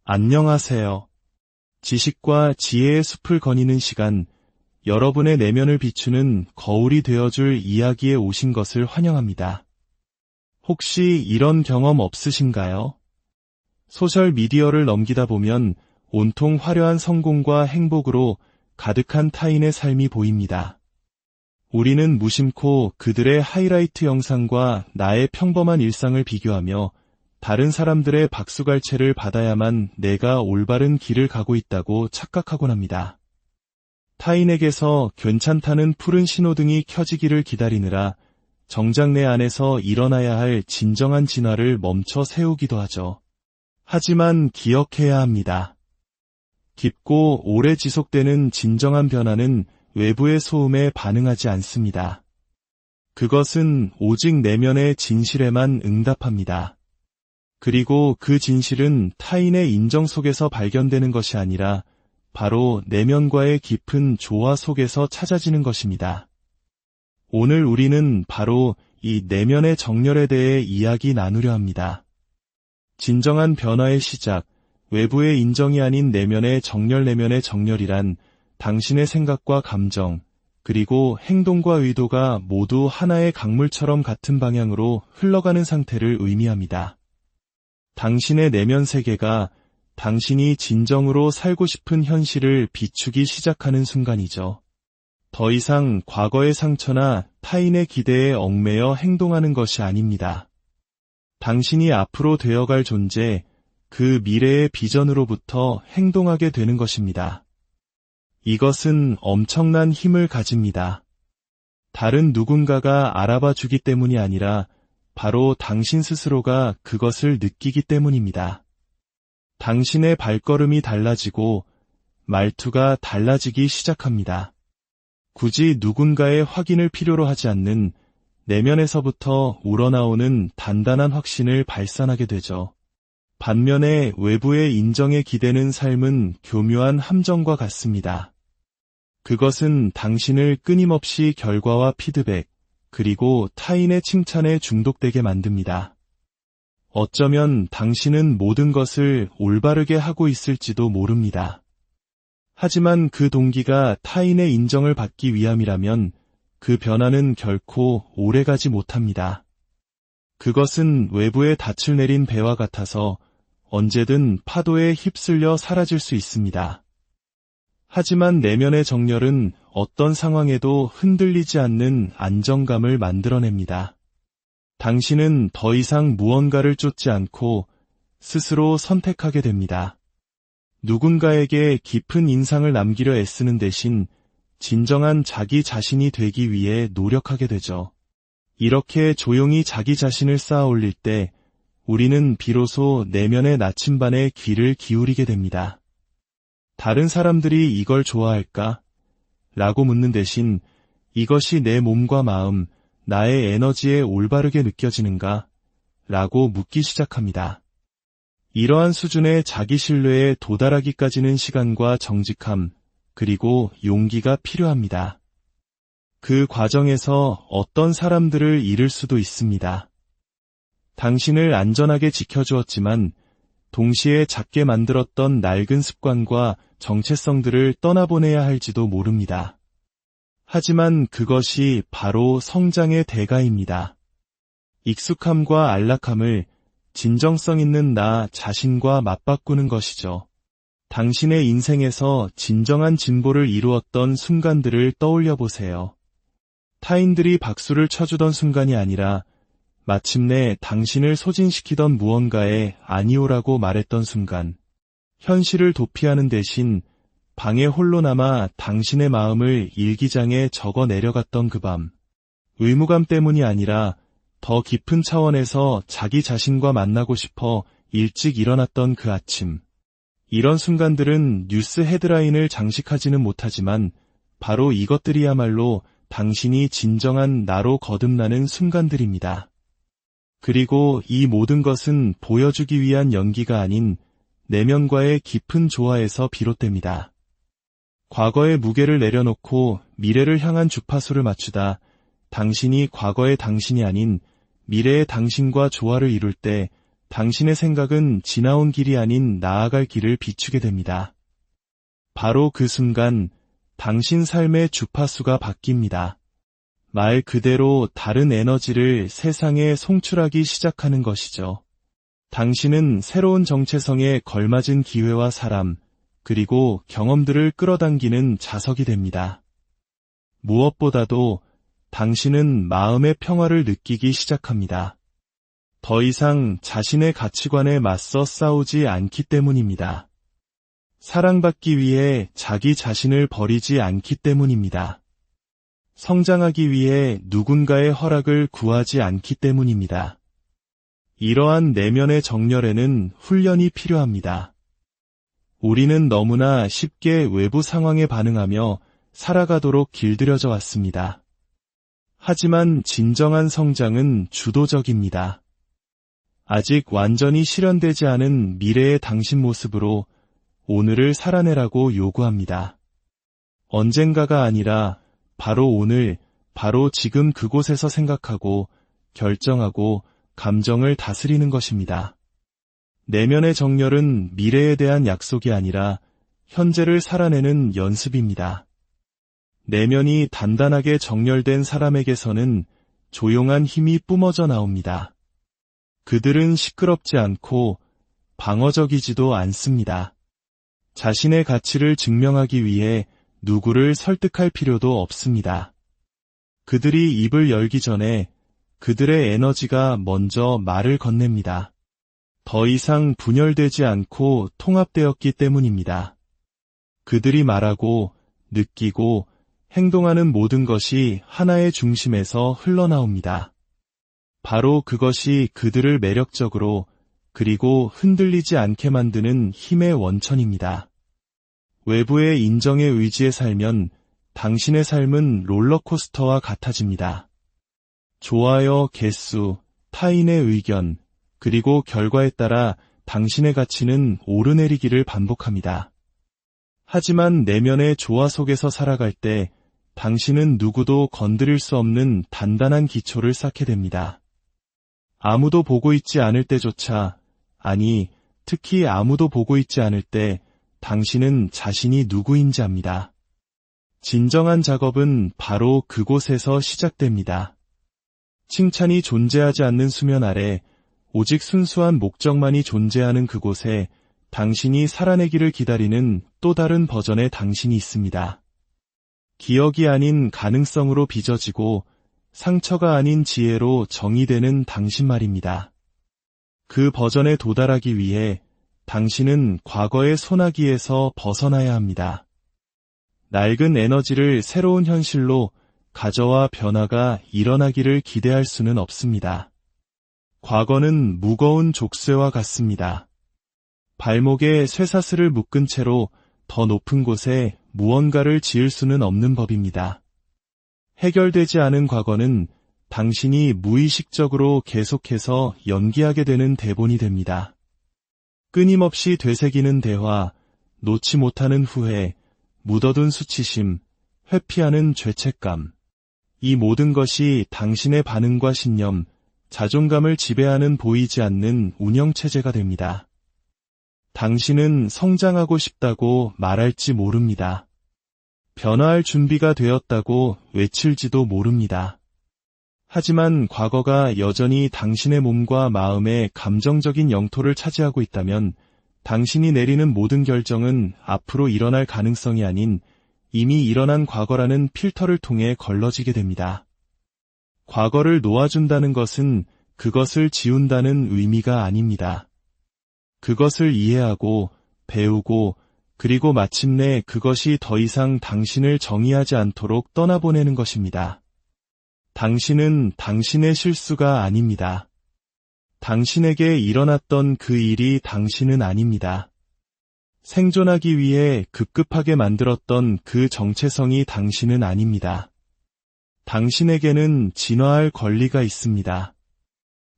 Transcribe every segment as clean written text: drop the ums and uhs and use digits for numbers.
안녕하세요. 지식과 지혜의 숲을 거니는 시간, 여러분의 내면을 비추는 거울이 되어줄 이야기에 오신 것을 환영합니다. 혹시 이런 경험 없으신가요? 소셜미디어를 넘기다 보면 온통 화려한 성공과 행복으로 가득한 타인의 삶이 보입니다. 우리는 무심코 그들의 하이라이트 영상과 나의 평범한 일상을 비교하며 다른 사람들의 박수갈채를 받아야만 내가 올바른 길을 가고 있다고 착각하곤 합니다. 타인에게서 괜찮다는 푸른 신호등이 켜지기를 기다리느라 정작 내 안에서 일어나야 할 진정한 진화를 멈춰 세우기도 하죠. 하지만 기억해야 합니다. 깊고 오래 지속되는 진정한 변화는 외부의 소음에 반응하지 않습니다. 그것은 오직 내면의 진실에만 응답합니다. 그리고 그 진실은 타인의 인정 속에서 발견되는 것이 아니라 바로 내면과의 깊은 조화 속에서 찾아지는 것입니다. 오늘 우리는 바로 이 내면의 정렬에 대해 이야기 나누려 합니다. 진정한 변화의 시작, 외부의 인정이 아닌 내면의 정렬이란 당신의 생각과 감정, 그리고 행동과 의도가 모두 하나의 강물처럼 같은 방향으로 흘러가는 상태를 의미합니다. 당신의 내면 세계가 당신이 진정으로 살고 싶은 현실을 비추기 시작하는 순간이죠. 더 이상 과거의 상처나 타인의 기대에 얽매여 행동하는 것이 아닙니다. 당신이 앞으로 되어갈 존재, 그 미래의 비전으로부터 행동하게 되는 것입니다. 이것은 엄청난 힘을 가집니다. 다른 누군가가 알아봐 주기 때문이 아니라 바로 당신 스스로가 그것을 느끼기 때문입니다. 당신의 발걸음이 달라지고 말투가 달라지기 시작합니다. 굳이 누군가의 확인을 필요로 하지 않는 내면에서부터 우러나오는 단단한 확신을 발산하게 되죠. 반면에 외부의 인정에 기대는 삶은 교묘한 함정과 같습니다. 그것은 당신을 끊임없이 결과와 피드백, 그리고 타인의 칭찬에 중독되게 만듭니다. 어쩌면 당신은 모든 것을 올바르게 하고 있을지도 모릅니다. 하지만 그 동기가 타인의 인정을 받기 위함이라면 그 변화는 결코 오래가지 못합니다. 그것은 외부에 닻을 내린 배와 같아서 언제든 파도에 휩쓸려 사라질 수 있습니다. 하지만 내면의 정렬은 어떤 상황에도 흔들리지 않는 안정감을 만들어냅니다. 당신은 더 이상 무언가를 쫓지 않고 스스로 선택하게 됩니다. 누군가에게 깊은 인상을 남기려 애쓰는 대신 진정한 자기 자신이 되기 위해 노력하게 되죠. 이렇게 조용히 자기 자신을 쌓아 올릴 때 우리는 비로소 내면의 나침반에 귀를 기울이게 됩니다. 다른 사람들이 이걸 좋아할까? 라고 묻는 대신 이것이 내 몸과 마음, 나의 에너지에 올바르게 느껴지는가? 라고 묻기 시작합니다. 이러한 수준의 자기 신뢰에 도달하기까지는 시간과 정직함, 그리고 용기가 필요합니다. 그 과정에서 어떤 사람들을 잃을 수도 있습니다. 당신을 안전하게 지켜주었지만 동시에 작게 만들었던 낡은 습관과 정체성들을 떠나보내야 할지도 모릅니다. 하지만 그것이 바로 성장의 대가입니다. 익숙함과 안락함을 진정성 있는 나 자신과 맞바꾸는 것이죠. 당신의 인생에서 진정한 진보를 이루었던 순간들을 떠올려 보세요. 타인들이 박수를 쳐주던 순간이 아니라 마침내 당신을 소진시키던 무언가에 아니오라고 말했던 순간, 현실을 도피하는 대신 방에 홀로 남아 당신의 마음을 일기장에 적어 내려갔던 그 밤, 의무감 때문이 아니라 더 깊은 차원에서 자기 자신과 만나고 싶어 일찍 일어났던 그 아침. 이런 순간들은 뉴스 헤드라인을 장식하지는 못하지만 바로 이것들이야말로 당신이 진정한 나로 거듭나는 순간들입니다. 그리고 이 모든 것은 보여주기 위한 연기가 아닌 내면과의 깊은 조화에서 비롯됩니다. 과거의 무게를 내려놓고 미래를 향한 주파수를 맞추다 당신이 과거의 당신이 아닌 미래의 당신과 조화를 이룰 때 당신의 생각은 지나온 길이 아닌 나아갈 길을 비추게 됩니다. 바로 그 순간 당신 삶의 주파수가 바뀝니다. 말 그대로 다른 에너지를 세상에 송출하기 시작하는 것이죠. 당신은 새로운 정체성에 걸맞은 기회와 사람, 그리고 경험들을 끌어당기는 자석이 됩니다. 무엇보다도 당신은 마음의 평화를 느끼기 시작합니다. 더 이상 자신의 가치관에 맞서 싸우지 않기 때문입니다. 사랑받기 위해 자기 자신을 버리지 않기 때문입니다. 성장하기 위해 누군가의 허락을 구하지 않기 때문입니다. 이러한 내면의 정렬에는 훈련이 필요합니다. 우리는 너무나 쉽게 외부 상황에 반응하며 살아가도록 길들여져 왔습니다. 하지만 진정한 성장은 주도적입니다. 아직 완전히 실현되지 않은 미래의 당신 모습으로 오늘을 살아내라고 요구합니다. 언젠가가 아니라 바로 오늘, 바로 지금 그곳에서 생각하고 결정하고 감정을 다스리는 것입니다. 내면의 정렬은 미래에 대한 약속이 아니라 현재를 살아내는 연습입니다. 내면이 단단하게 정렬된 사람에게서는 조용한 힘이 뿜어져 나옵니다. 그들은 시끄럽지 않고 방어적이지도 않습니다. 자신의 가치를 증명하기 위해 누구를 설득할 필요도 없습니다. 그들이 입을 열기 전에 그들의 에너지가 먼저 말을 건넵니다. 더 이상 분열되지 않고 통합되었기 때문입니다. 그들이 말하고 느끼고 행동하는 모든 것이 하나의 중심에서 흘러나옵니다. 바로 그것이 그들을 매력적으로 그리고 흔들리지 않게 만드는 힘의 원천입니다. 외부의 인정에 의지해 살면 당신의 삶은 롤러코스터와 같아집니다. 좋아요, 개수, 타인의 의견, 그리고 결과에 따라 당신의 가치는 오르내리기를 반복합니다. 하지만 내면의 조화 속에서 살아갈 때 당신은 누구도 건드릴 수 없는 단단한 기초를 쌓게 됩니다. 아무도 보고 있지 않을 때조차, 아니, 특히 아무도 보고 있지 않을 때 당신은 자신이 누구인지 압니다. 진정한 작업은 바로 그곳에서 시작됩니다. 칭찬이 존재하지 않는 수면 아래 오직 순수한 목적만이 존재하는 그곳에 당신이 살아내기를 기다리는 또 다른 버전의 당신이 있습니다. 기억이 아닌 가능성으로 빚어지고 상처가 아닌 지혜로 정의되는 당신 말입니다. 그 버전에 도달하기 위해 당신은 과거의 소나기에서 벗어나야 합니다. 낡은 에너지를 새로운 현실로 가져와 변화가 일어나기를 기대할 수는 없습니다. 과거는 무거운 족쇄와 같습니다. 발목에 쇠사슬을 묶은 채로 더 높은 곳에 무언가를 지을 수는 없는 법입니다. 해결되지 않은 과거는 당신이 무의식적으로 계속해서 연기하게 되는 대본이 됩니다. 끊임없이 되새기는 대화, 놓지 못하는 후회, 묻어둔 수치심, 회피하는 죄책감. 이 모든 것이 당신의 반응과 신념, 자존감을 지배하는 보이지 않는 운영체제가 됩니다. 당신은 성장하고 싶다고 말할지 모릅니다. 변화할 준비가 되었다고 외칠지도 모릅니다. 하지만 과거가 여전히 당신의 몸과 마음의 감정적인 영토를 차지하고 있다면 당신이 내리는 모든 결정은 앞으로 일어날 가능성이 아닌 이미 일어난 과거라는 필터를 통해 걸러지게 됩니다. 과거를 놓아준다는 것은 그것을 지운다는 의미가 아닙니다. 그것을 이해하고 배우고 그리고 마침내 그것이 더 이상 당신을 정의하지 않도록 떠나보내는 것입니다. 당신은 당신의 실수가 아닙니다. 당신에게 일어났던 그 일이 당신은 아닙니다. 생존하기 위해 급급하게 만들었던 그 정체성이 당신은 아닙니다. 당신에게는 진화할 권리가 있습니다.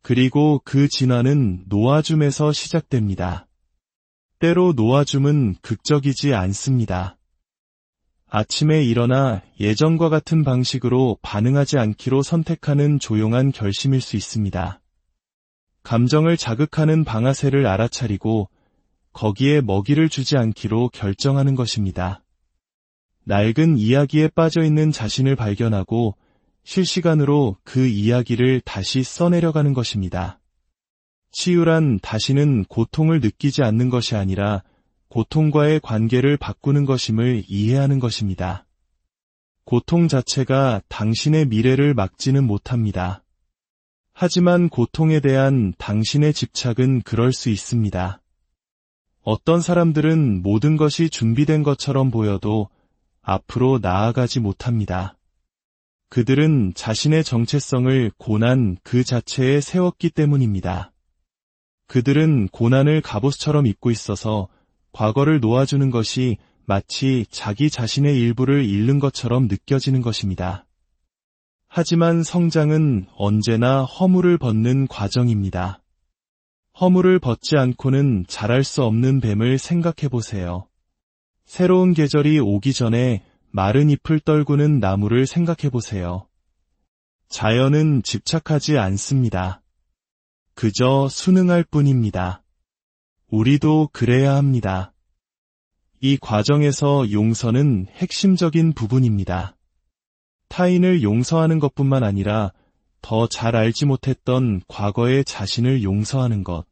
그리고 그 진화는 놓아줌에서 시작됩니다. 때로 놓아줌은 극적이지 않습니다. 아침에 일어나 예전과 같은 방식으로 반응하지 않기로 선택하는 조용한 결심일 수 있습니다. 감정을 자극하는 방아쇠를 알아차리고 거기에 먹이를 주지 않기로 결정하는 것입니다. 낡은 이야기에 빠져있는 자신을 발견하고 실시간으로 그 이야기를 다시 써내려가는 것입니다. 치유란 다시는 고통을 느끼지 않는 것이 아니라 고통과의 관계를 바꾸는 것임을 이해하는 것입니다. 고통 자체가 당신의 미래를 막지는 못합니다. 하지만 고통에 대한 당신의 집착은 그럴 수 있습니다. 어떤 사람들은 모든 것이 준비된 것처럼 보여도 앞으로 나아가지 못합니다. 그들은 자신의 정체성을 고난 그 자체에 세웠기 때문입니다. 그들은 고난을 갑옷처럼 입고 있어서 과거를 놓아주는 것이 마치 자기 자신의 일부를 잃는 것처럼 느껴지는 것입니다. 하지만 성장은 언제나 허물을 벗는 과정입니다. 허물을 벗지 않고는 자랄 수 없는 뱀을 생각해 보세요. 새로운 계절이 오기 전에 마른 잎을 떨구는 나무를 생각해 보세요. 자연은 집착하지 않습니다. 그저 순응할 뿐입니다. 우리도 그래야 합니다. 이 과정에서 용서는 핵심적인 부분입니다. 타인을 용서하는 것뿐만 아니라 더 잘 알지 못했던 과거의 자신을 용서하는 것,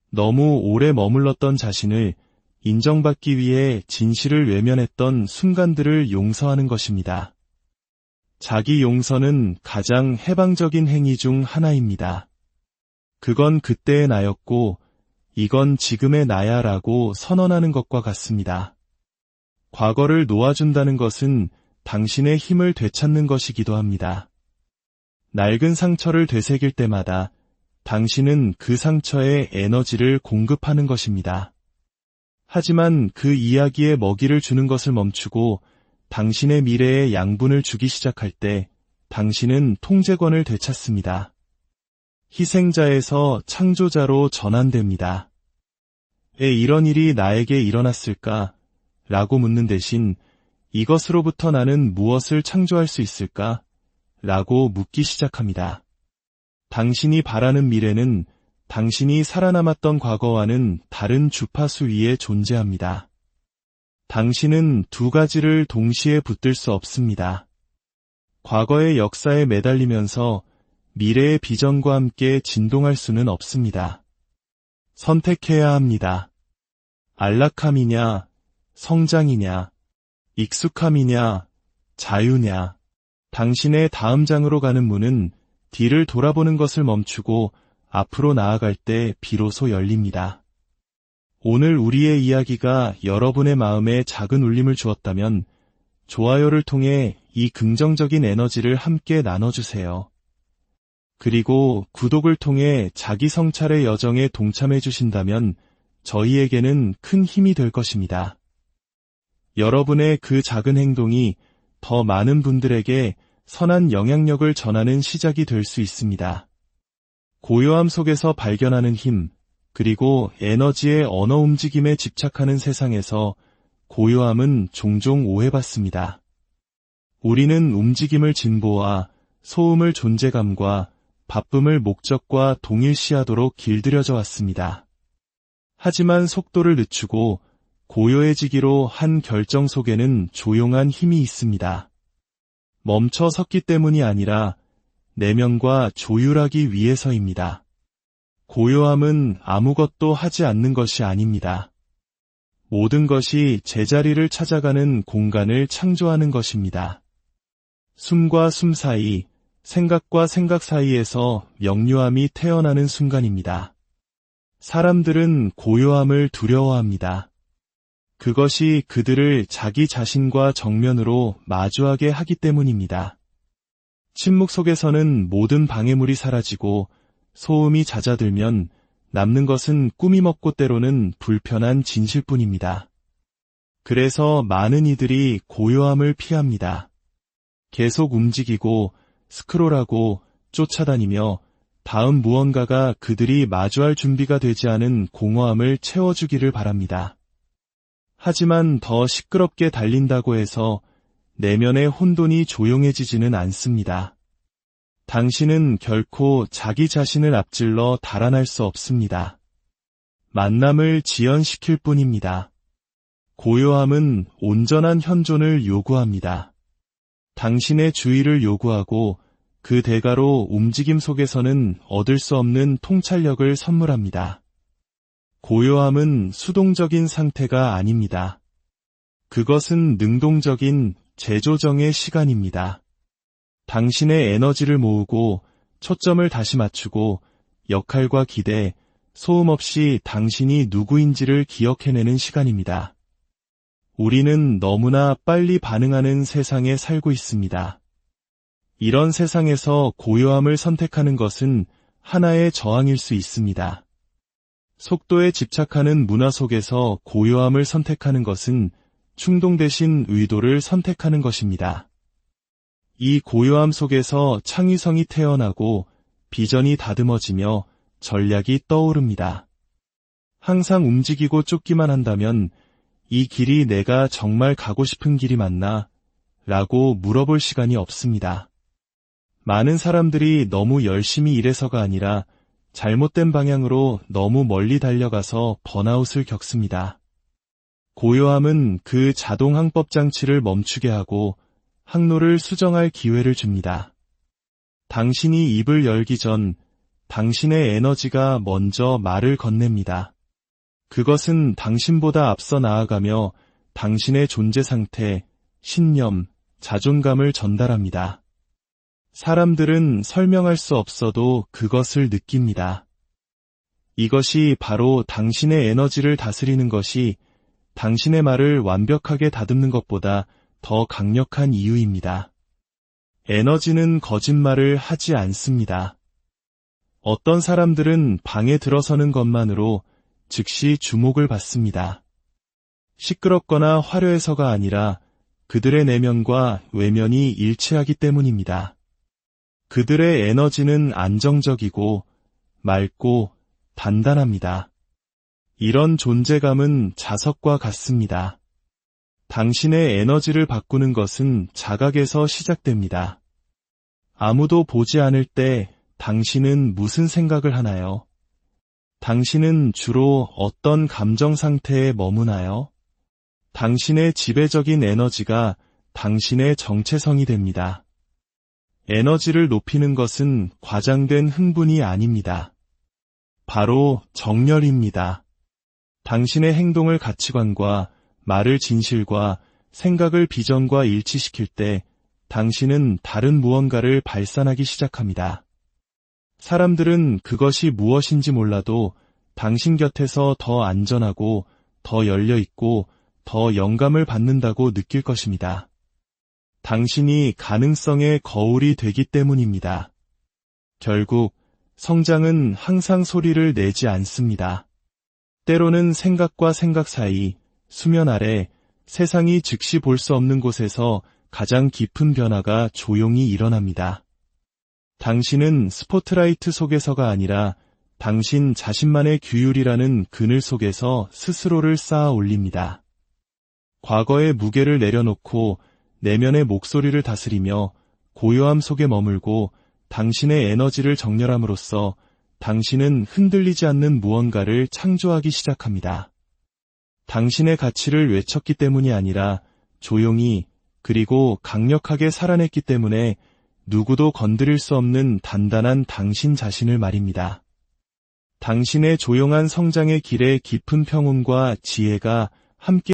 너무 오래 머물렀던 자신을 인정받기 위해 진실을 외면했던 순간들을 용서하는 것입니다. 자기 용서는 가장 해방적인 행위 중 하나입니다. 그건 그때의 나였고 이건 지금의 나야 라고 선언하는 것과 같습니다. 과거를 놓아준다는 것은 당신의 힘을 되찾는 것이기도 합니다. 낡은 상처를 되새길 때마다 당신은 그 상처에 에너지를 공급하는 것입니다. 하지만 그 이야기에 먹이를 주는 것을 멈추고 당신의 미래에 양분을 주기 시작할 때 당신은 통제권을 되찾습니다. 희생자에서 창조자로 전환됩니다. 왜 이런 일이 나에게 일어났을까? 라고 묻는 대신 이것으로부터 나는 무엇을 창조할 수 있을까? 라고 묻기 시작합니다. 당신이 바라는 미래는 당신이 살아남았던 과거와는 다른 주파수 위에 존재합니다. 당신은 두 가지를 동시에 붙들 수 없습니다. 과거의 역사에 매달리면서 미래의 비전과 함께 진동할 수는 없습니다. 선택해야 합니다. 안락함이냐, 성장이냐, 익숙함이냐, 자유냐. 당신의 다음 장으로 가는 문은 뒤를 돌아보는 것을 멈추고 앞으로 나아갈 때 비로소 열립니다. 오늘 우리의 이야기가 여러분의 마음에 작은 울림을 주었다면 좋아요를 통해 이 긍정적인 에너지를 함께 나눠주세요. 그리고 구독을 통해 자기 성찰의 여정에 동참해 주신다면 저희에게는 큰 힘이 될 것입니다. 여러분의 그 작은 행동이 더 많은 분들에게 선한 영향력을 전하는 시작이 될 수 있습니다. 고요함 속에서 발견하는 힘, 그리고 에너지의 언어 움직임에 집착하는 세상에서 고요함은 종종 오해받습니다. 우리는 움직임을 진보와 소음을 존재감과 바쁨을 목적과 동일시하도록 길들여져 왔습니다. 하지만 속도를 늦추고 고요해지기로 한 결정 속에는 조용한 힘이 있습니다. 멈춰 섰기 때문이 아니라 내면과 조율하기 위해서입니다. 고요함은 아무것도 하지 않는 것이 아닙니다. 모든 것이 제자리를 찾아가는 공간을 창조하는 것입니다. 숨과 숨 사이, 생각과 생각 사이에서 명료함이 태어나는 순간입니다. 사람들은 고요함을 두려워합니다. 그것이 그들을 자기 자신과 정면으로 마주하게 하기 때문입니다. 침묵 속에서는 모든 방해물이 사라지고 소음이 잦아들면 남는 것은 꾸밈없고 때로는 불편한 진실뿐입니다. 그래서 많은 이들이 고요함을 피합니다. 계속 움직이고 스크롤하고 쫓아다니며 다음 무언가가 그들이 마주할 준비가 되지 않은 공허함을 채워주기를 바랍니다. 하지만 더 시끄럽게 달린다고 해서 내면의 혼돈이 조용해지지는 않습니다. 당신은 결코 자기 자신을 앞질러 달아날 수 없습니다. 만남을 지연시킬 뿐입니다. 고요함은 온전한 현존을 요구합니다. 당신의 주의를 요구하고 그 대가로 움직임 속에서는 얻을 수 없는 통찰력을 선물합니다. 고요함은 수동적인 상태가 아닙니다. 그것은 능동적인 재조정의 시간입니다. 당신의 에너지를 모으고 초점을 다시 맞추고 역할과 기대, 소음 없이 당신이 누구인지를 기억해내는 시간입니다. 우리는 너무나 빨리 반응하는 세상에 살고 있습니다. 이런 세상에서 고요함을 선택하는 것은 하나의 저항일 수 있습니다. 속도에 집착하는 문화 속에서 고요함을 선택하는 것은 충동 대신 의도를 선택하는 것입니다. 이 고요함 속에서 창의성이 태어나고 비전이 다듬어지며 전략이 떠오릅니다. 항상 움직이고 쫓기만 한다면 이 길이 내가 정말 가고 싶은 길이 맞나? 라고 물어볼 시간이 없습니다. 많은 사람들이 너무 열심히 일해서가 아니라 잘못된 방향으로 너무 멀리 달려가서 번아웃을 겪습니다. 고요함은 그 자동 항법 장치를 멈추게 하고 항로를 수정할 기회를 줍니다. 당신이 입을 열기 전 당신의 에너지가 먼저 말을 건넵니다. 그것은 당신보다 앞서 나아가며 당신의 존재 상태, 신념, 자존감을 전달합니다. 사람들은 설명할 수 없어도 그것을 느낍니다. 이것이 바로 당신의 에너지를 다스리는 것이 당신의 말을 완벽하게 다듬는 것보다 더 강력한 이유입니다. 에너지는 거짓말을 하지 않습니다. 어떤 사람들은 방에 들어서는 것만으로 즉시 주목을 받습니다. 시끄럽거나 화려해서가 아니라 그들의 내면과 외면이 일치하기 때문입니다. 그들의 에너지는 안정적이고 맑고 단단합니다. 이런 존재감은 자석과 같습니다. 당신의 에너지를 바꾸는 것은 자각에서 시작됩니다. 아무도 보지 않을 때 당신은 무슨 생각을 하나요? 당신은 주로 어떤 감정 상태에 머무나요? 당신의 지배적인 에너지가 당신의 정체성이 됩니다. 에너지를 높이는 것은 과장된 흥분이 아닙니다. 바로 정렬입니다. 당신의 행동을 가치관과 말을 진실과 생각을 비전과 일치시킬 때 당신은 다른 무언가를 발산하기 시작합니다. 사람들은 그것이 무엇인지 몰라도 당신 곁에서 더 안전하고 더 열려있고 더 영감을 받는다고 느낄 것입니다. 당신이 가능성의 거울이 되기 때문입니다. 결국 성장은 항상 소리를 내지 않습니다. 때로는 생각과 생각 사이, 수면 아래, 세상이 즉시 볼 수 없는 곳에서 가장 깊은 변화가 조용히 일어납니다. 당신은 스포트라이트 속에서가 아니라 당신 자신만의 규율이라는 그늘 속에서 스스로를 쌓아 올립니다. 과거의 무게를 내려놓고 내면의 목소리를 다스리며 고요함 속에 머물고 당신의 에너지를 정렬함으로써 당신은 흔들리지 않는 무언가를 창조하기 시작합니다. 당신의 가치를 외쳤기 때문이 아니라 조용히 그리고 강력하게 살아냈기 때문에 누구도 건드릴 수 없는 단단한 당신 자신을 말입니다. 당신의 조용한 성장의 길에 깊은 평온과 지혜가 함께